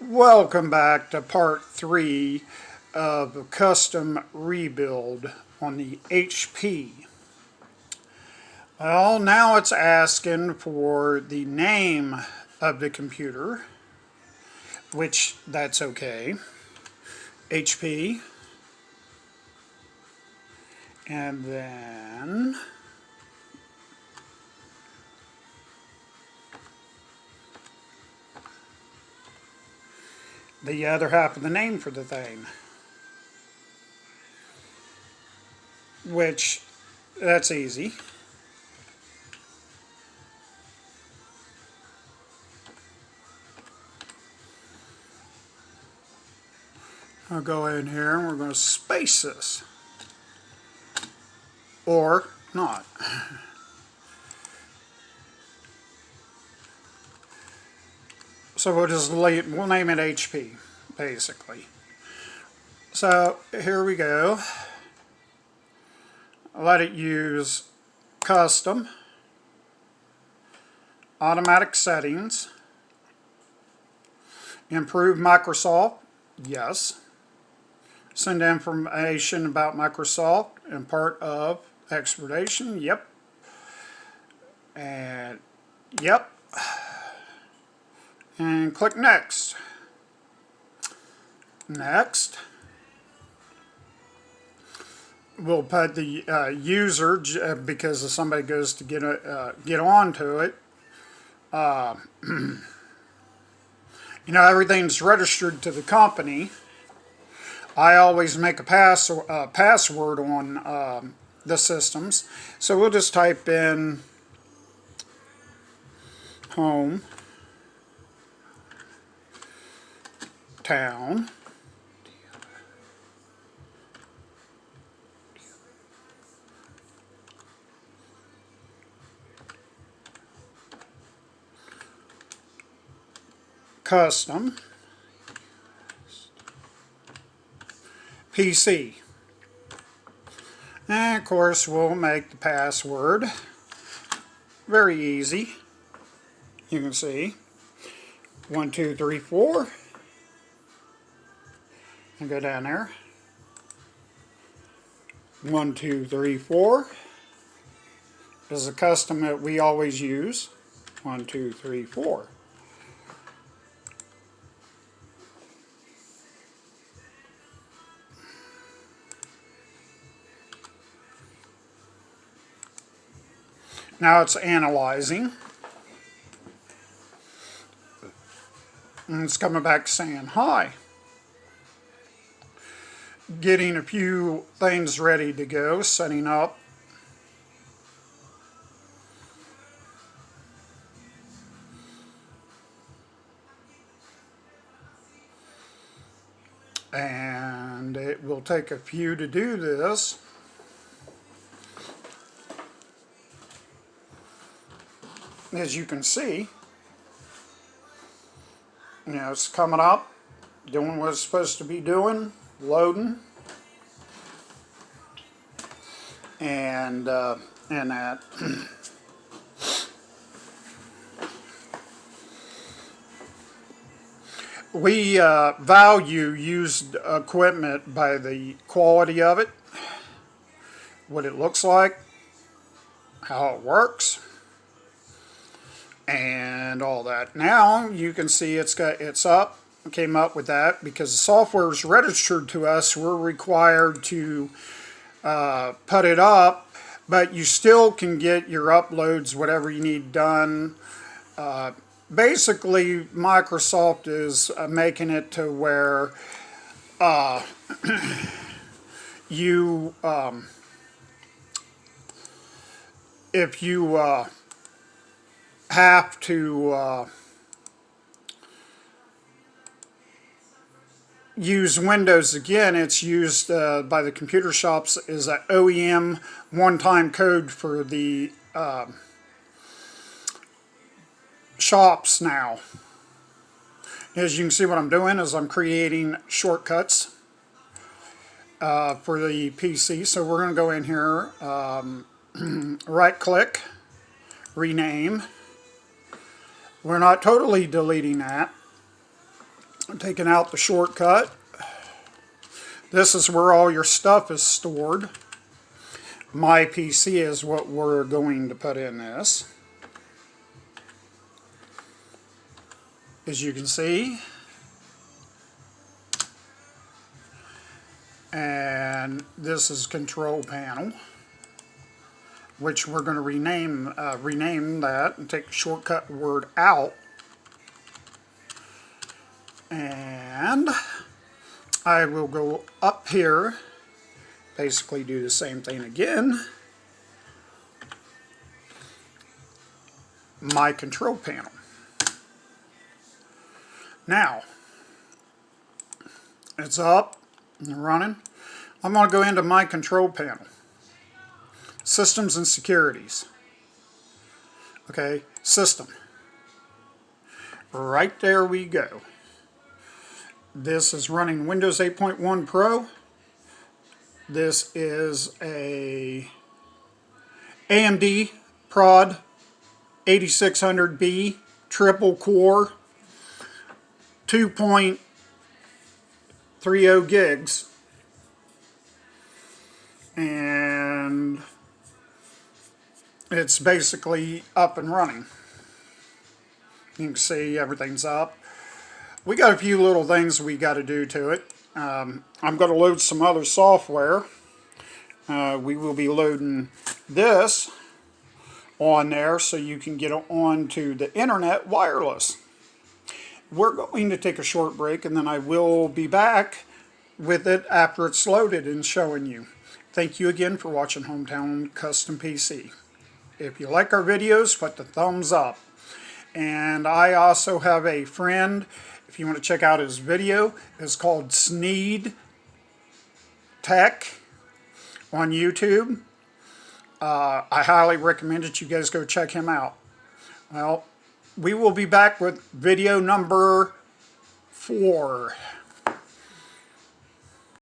Welcome back to part 3 of a custom rebuild on the HP. Well, now it's asking for the name of the computer, which that's okay. HP. And then the other half of the name for the thing, which that's easy. I'll go in here and we're going to space this, or not. So we'll name it HP, basically. So here we go. Let it use custom, automatic settings, improve Microsoft, yes. Send information about Microsoft and part of exploitation, yep. And yep. And click next. Next. We'll put the user, because if somebody goes to get onto it, everything's registered to the company. I always make a password on the systems, so we'll just type in home town custom PC. And of course we'll make the password very easy. You can see 1 2 3 4 and go down there. 1 2 3 4 is a custom that we always use. 1 2 3 4. Now it's analyzing. And it's coming back saying hi. Getting a few things ready to go, setting up. And it will take a few to do this. As you can see, it's coming up, doing what it's supposed to be doing, loading, and that. We value used equipment by the quality of it, what it looks like, how it works, and all that. Now you can see it's up. Came up with that because the software is registered to us. We're required to put it up, but you still can get your uploads, whatever you need done. Basically, Microsoft is making it to where you, if you have to use Windows again, it's used by the computer shops as an OEM one-time code for the shops now. As you can see, what I'm doing is I'm creating shortcuts for the PC. So we're going to go in here, right click, rename. We're not totally deleting that. I'm taking out the shortcut. This is where all your stuff is stored. My PC is what we're going to put in this. As you can see. And this is control panel, which we're going to rename that and take the shortcut word out. And I will go up here, basically do the same thing again. My control panel. Now, it's up and running. I'm going to go into my control panel. Systems and securities. Okay, system. Right there we go. This is running Windows 8.1 Pro. This is a AMD Prod 8600B triple core 2.30 gigs, and it's basically up and running. You can see everything's up. We got a few little things we got to do to it. I'm going to load some other software. We will be loading this on there so you can get onto the internet wireless. We're going to take a short break, and then I will be back with it after it's loaded and showing you. Thank you again for watching Hometown Custom PC. If you like our videos, put the thumbs up. And I also have a friend, if you want to check out his video, it's called Sneed Tech on YouTube. I highly recommend that you guys go check him out. Well, we will be back with video number 4.